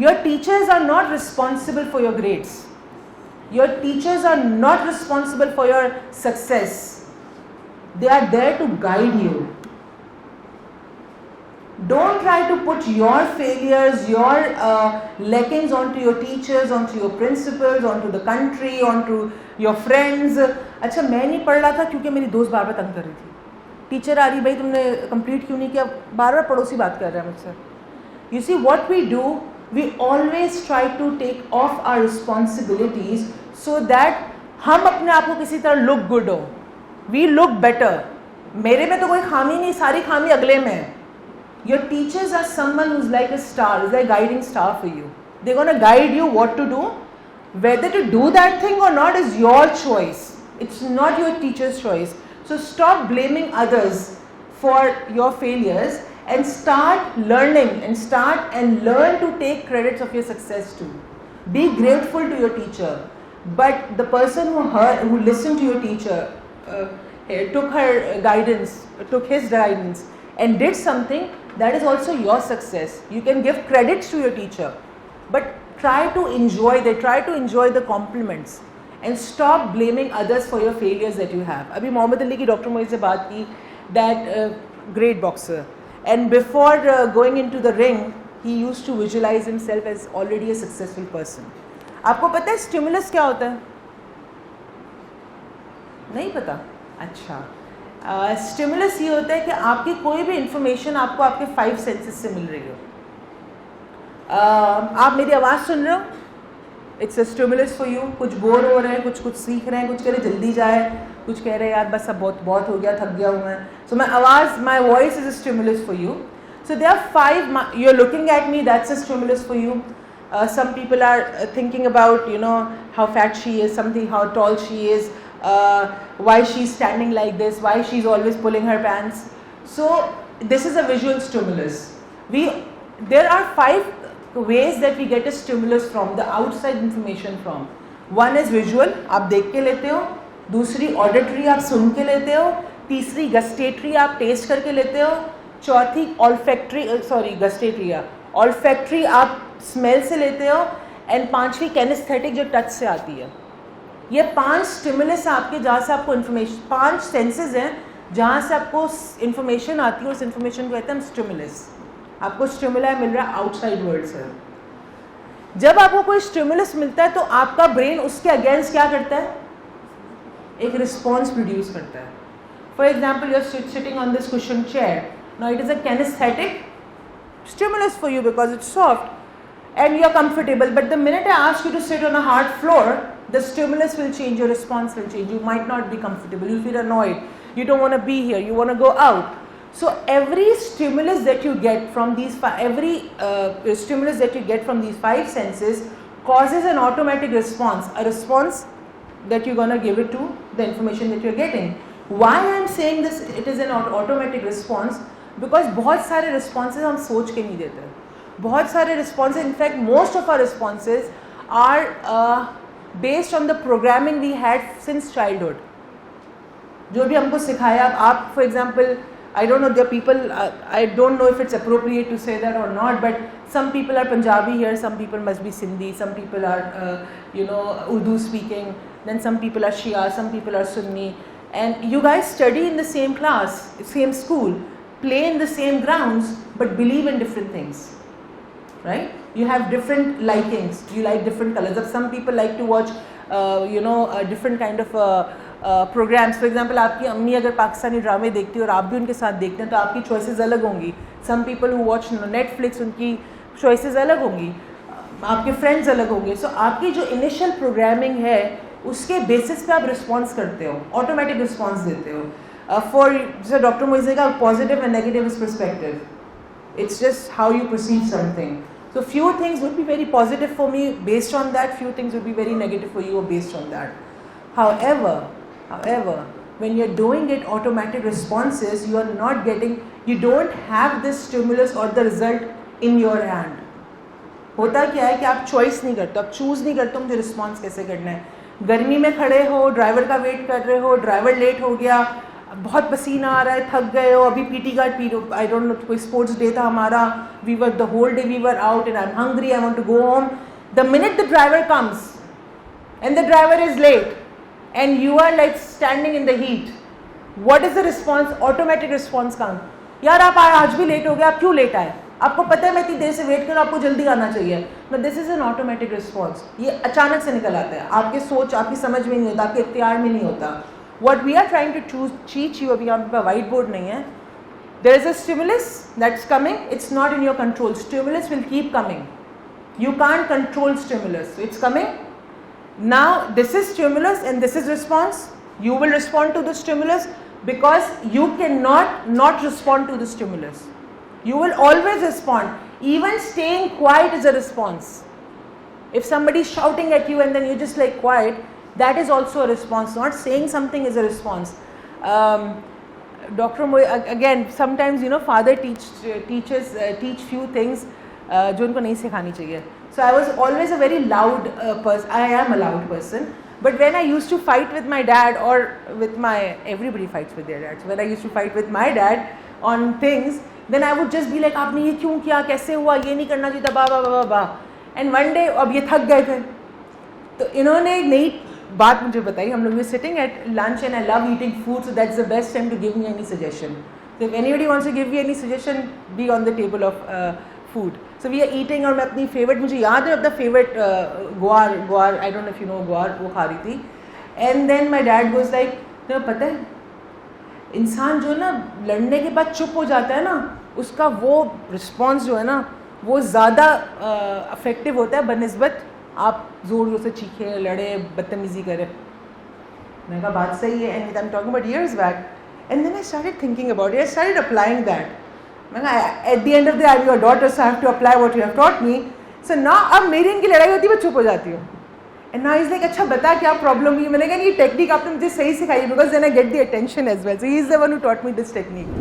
Your teachers are not responsible for your grades. Your teachers are not responsible for your success. They are there to guide you. Don't try to put your failures, your lackings onto your teachers, onto your principals, onto the country, onto your friends. अच्छा मैं नहीं पढ़ रहा था क्योंकि मेरी दोस्त बार बार तंग कर रही थी. टीचर आ रही, भाई तुमने कंप्लीट क्यों नहीं किया, बार बार पड़ोसी बात कर रहा है मुझसे. You see what we do, we always try to take off our responsibilities so that हम अपने आप को किसी तरह look good हो. We look better. मेरे में तो कोई खामी नहीं, सारी खामी अगले में है. Your teachers are someone who's like a star, is like a guiding star for you. They're going to guide you what to do. Whether to do that thing or not is your choice. It's not your teacher's choice. So stop blaming others for your failures and start learning and learn to take credits of your success too. Be grateful to your teacher. But the person who listened to your teacher, took his guidance and did something, that is also your success. You can give credits to your teacher, but try to enjoy the compliments and stop blaming others for your failures that you have. अभी मोहम्मद अली की doctor Moiz से बात की, that great boxer, and before going into the ring he used to visualize himself as already a successful person. आपको पता है stimulus क्या होता है? नहीं पता? अच्छा, स्टिमुलस ये होता है कि आपकी कोई भी इंफॉर्मेशन आपको आपके 5 सेंसेस से मिल रही हो. आप मेरी आवाज़ सुन रहे हो, it's a stimulus for you. कुछ बोर हो रहे हैं, कुछ सीख रहे हैं, कुछ कह रहे जल्दी जाए, कुछ कह रहे हैं यार बस अब बहुत हो गया, थक गया हूँ मैं. So my voice is a stimulus for you. So they are 5, you are looking at me, that's a stimulus for you. Some people are thinking about, how fat she is, how tall she is, why she's standing like this, why she's always pulling her pants. So this is a visual stimulus. There are 5 ways that we get a stimulus from, the outside information from. One is visual, आप देख के लेते हो. दूसरी auditory, आप सुन के लेते हो. तीसरी gustatory, आप taste करके लेते हो. चौथी olfactory, आप स्मेल से लेते हो. एंड 5वीं कैनेस्थेटिक, जो टच से आती है. ये 5 स्टिमुलस आपके, जहाँ से आपको इन्फॉर्मेशन, 5 सेंसेस हैं जहाँ से आपको इन्फॉर्मेशन आती है. उस इन्फॉर्मेशन को कहते हैं स्टिमुलस. आपको स्टिमुला मिल रहा है आउटसाइड वर्ल्ड से. जब आपको कोई स्टिमुलस मिलता है तो आपका ब्रेन उसके अगेंस्ट क्या करता है? एक रिस्पॉन्स प्रोड्यूस करता है. For example, you are sitting on this cushion chair. Now it is a kinesthetic stimulus for you because it's soft and you're comfortable, but the minute I ask you to sit on a hard floor, the stimulus will change, your response will change. You might not be comfortable, you feel annoyed, you don't want to be here, you want to go out. So every stimulus that you get from these stimulus that you get from these 5 senses causes an automatic response, a response that you're going to give it to the information that you're getting. Why I'm saying this, it is an automatic response, because बहुत सारे responses हम सोच के नहीं देते. बहुत सारे responses, in fact most of our responses are based on the programming we had since childhood. जो भी हमको सिखाया, आप for example, I don't know, there people, I don't know if it's appropriate to say that और not, but some people are Punjabi here, some people must be Sindhi, some people are Urdu speaking, then some people are Shia, some people are Sunni, and you guys study in the same class, same school, play in the same grounds, but believe in different things, right? You have different likings, you like different colors. Some people like to watch different kind of programs. For example, आपकी अम्मी अगर पाकिस्तानी ड्रामे देखती है और आप भी उनके साथ देखते हैं तो आपकी choices अलग होंगी. Some people who watch Netflix, उनकी choices अलग होंगी, आपके friends अलग होंगे. So आपकी जो initial programming है उसके basis पे आप response करते हो, automatic response देते हो. For Dr. Moisega, positive and negative is perspective. It's just how you perceive something. So few things would be very positive for me based on that, few things would be very negative for you based on that. However, when you're doing it automatic responses, you don't have this stimulus or the result in your hand. होता क्या है कि आप choice नहीं करते, आप choose नहीं करते मुझे रिस्पॉन्स कैसे करना है. गर्मी में खड़े हो, ड्राइवर का वेट कर रहे हो, ड्राइवर लेट हो गया, बहुत पसीना आ रहा है, थक गए हो, अभी पीटी का आई डोंट नो कोई स्पोर्ट्स डे था हमारा, we were the whole day we were out and I am hungry, I want to go home. The minute the driver comes and the driver is late and you are like standing in the heat, what is the response? Automatic response come. यार आप आज भी late हो गए, आप क्यों late आए? आपको पता है मैं इतनी देर से वेट करूँ, आपको जल्दी आना चाहिए. But this is an automatic response. ये अचानक से निकल आता है, आपके सोच आपकी समझ में नहीं होता, आपके इख्तियार में नहीं होता. What we are trying to teach you, अभी यहाँ पे वाइट बोर्ड नहीं है. There is a stimulus that's coming. It's not in your control. Stimulus will keep coming. You can't control stimulus. It's coming. Now this is stimulus and this is response. You will respond to the stimulus because you cannot not respond to the stimulus. You will always respond. Even staying quiet is a response. If somebody is shouting at you and then you just like quiet, that is also a response. Not saying something is a response. Dr. Moy, again, sometimes you know father teach few things जो उनको नहीं सिखानी चाहिए. So I was always a very loud person. I am a loud person. But when I used to fight with my dad or with my, everybody fights with their dads. When I used to fight with my dad on things, then I would just be like, आपने ये क्यों किया, कैसे हुआ, ये नहीं करना चाहिए था, बा बा बा बा. And one day, अब ये थक गए थे, तो इन्होंने एक नई बात मुझे बताई. हम लोग sitting at lunch and I love eating food, so that's the best time to give me any suggestion. So if anybody wants to give me any suggestion, be on the table of food. So we are eating और मैं अपनी favourite, मुझे याद है अपना favourite guar, I don't know if you know guar, वो खा रही थी. And then my dad goes like, तुम्हें पता है इंसान जो ना लड़ने के बाद चुप हो जाता है ना, उसका वो रिस्पॉन्स जो है ना वो ज़्यादा अफेक्टिव होता है बनस्बत आप ज़ोर ज़ोर से चीखे, लड़े, बदतमीज़ी करें. मैंने कहा बात सही है. And I am talking about years back. And then I started thinking about it. I started applying that. At the end of the day, I'm your daughter, so I have to apply what you have taught me. So now, अब मेरी इनकी लड़ाई होती है, मैं चुप हो जाती हूँ. And now he's like, अच्छा बता क्या प्रॉब्लम हुई. मैंने कहा ये टेक्निक आपने मुझे सही सिखाई, because then I get the attention as well. So he is the one who taught me this technique.